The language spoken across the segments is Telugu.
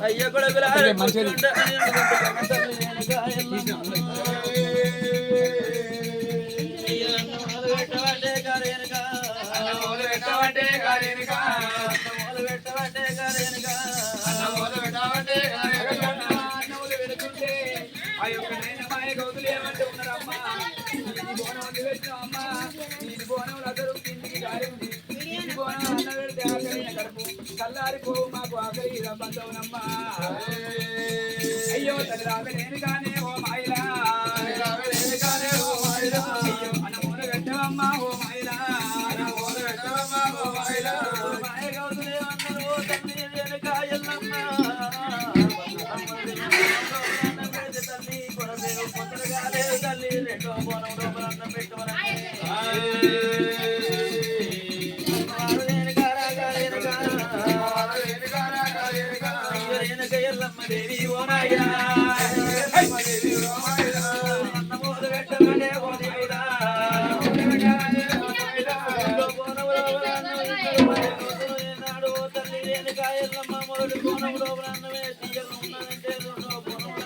అయ్య కూడా ఆ యొక్క నేను మాయ గౌతులు ఏమంటే ఉన్నారమ్మా ఈ బోనం పెట్టినామమ్మా ఈ బోనం అందరూ కిందికి గాలి ఉంది ఈ బోనం అన్న పెడితే ఆకలి కడుపు చల్లారిపోవు మాకు ఆకలి రమ్మంతవునమ్మా అయ్యో తల్లి రాగలేని కానీ ఓ మాయిలా అయ్యో అన్నమూల పెట్టవమ్మా ఓ మాయిలా మాయ గౌతులు ఏమన్నారు తల్లి వెనుక ఎల్లమ్మా తల్లి రెండో బోనం లోపల అన్నం పెట్టమని ఎల్లమ్మ దేవి ఓనాయ్యా అన్నమూలు పెట్టమనే ఓనాయిలా నాడు తల్లి రేణుక ఎల్లమ్మ మొదటి బోనం లోపల అన్నమే తీయలు ఉన్నదంటే రెండో బోనం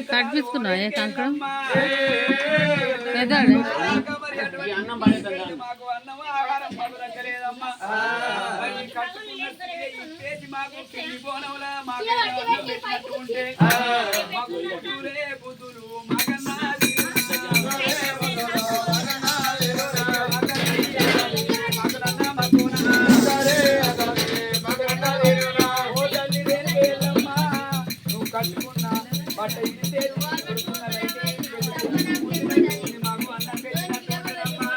కట్టించుకున్నా కంకణం మాకు అన్నం ఆహారం పడుదక్కలేదమ్మా మాకు కింది బోనంలా మాకు ఉంటే మాకు బుద్ధులు మగన్నా కట్టుకున్నా బట్ట ఇది మాకు అన్నం పెట్టినట్టు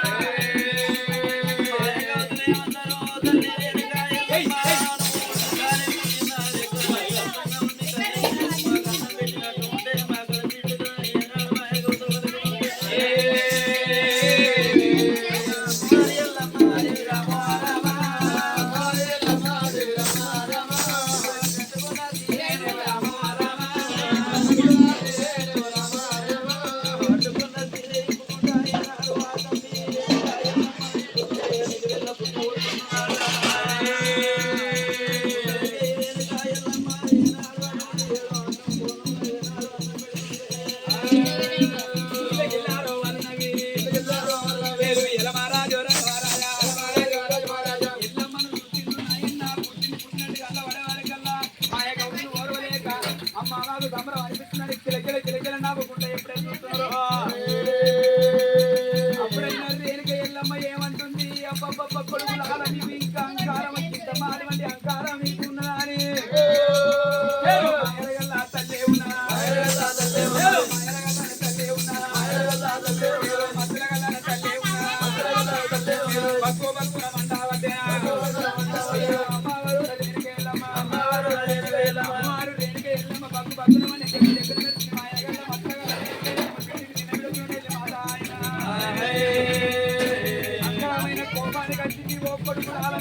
ఏమంటుంది అబ్బబ్బ కొడుకులాల మీకు ఇంకా అంకారం వచ్చిందమ్మా అటువంటి అంకారం మీకు ఉన్నదాని తల్లే ఉన్నా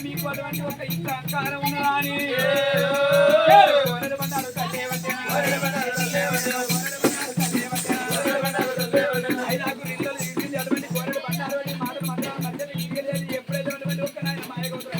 మీకు అటువంటి ఒక ఇంత అంకారం ఉన్నదాని ఎప్పుడైతే ఒక నాయన మాయగోత్రం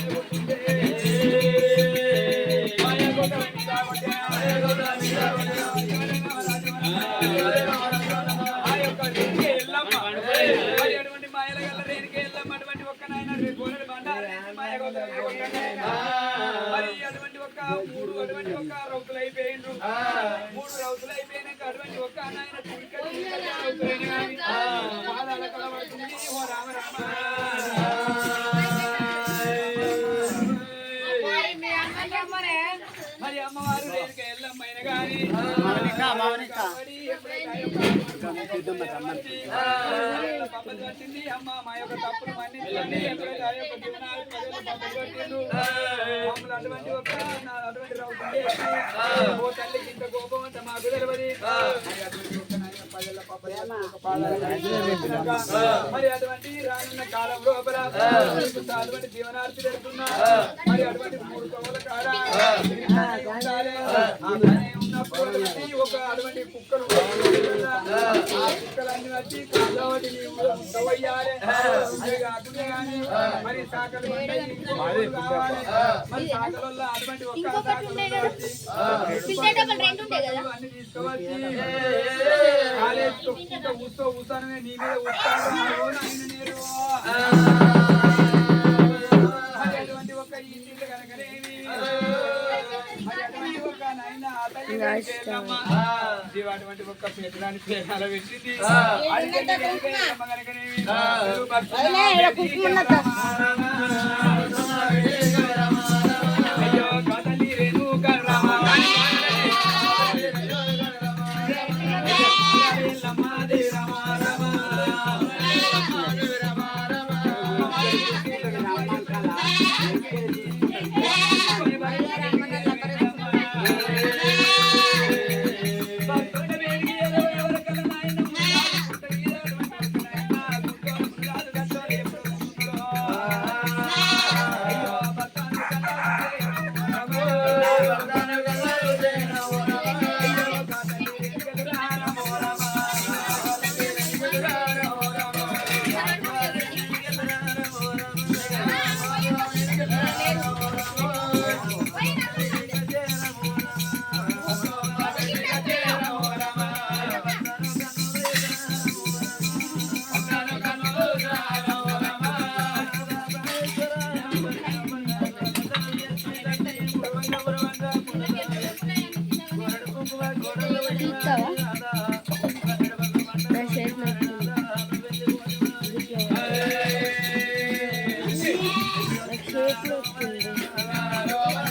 3 రౌతులు అయిపోయినాక అటువంటి ఒక్క నాయన పాదాల కలబడుతుంది ఓ రామ రామ మరి అమ్మవారు రేణుక ఎల్లమ్మైన గాని పట్టింది అమ్మ మా యొక్క తప్పులు మన్నించండి ఎప్పుడైతే ఆ యొక్క జీవనాలు ప్రజలు పట్టిండు మమ్మల్ని అటువంటి ఒక్క అటువంటి రౌతుంది ఓ తల్లికి ఇంత కోపం అంత మాకు తెలియదు మరి అటువంటి రానున్న కాలం లోపల అటువంటి జీవనార్థి జరుగుతున్నా మరి అటువంటి 3 కవుల కాడ ఉన్నప్పుడు ఒక అటువంటి కుక్కలు ఆ కుక్కలన్నీ వచ్చి కాదవటి ముద్దవయ్యాలి కాకుండా కానీ మరి సాకలు కావాలి మరి సాకలలో అటువంటి ఒక్క అన్ని తీసుకోవచ్చి ఊస్తానే నీ మీద ఊస్తాను అటువంటి ఒక్క ఈ నీళ్ళు కనుకనేమి అటువంటి ఒక్క నాయన అటువంటి ఒక్క పేదరాని పేదాల పెట్టింది కనుకనేమి అయ్యో కదలి రేణు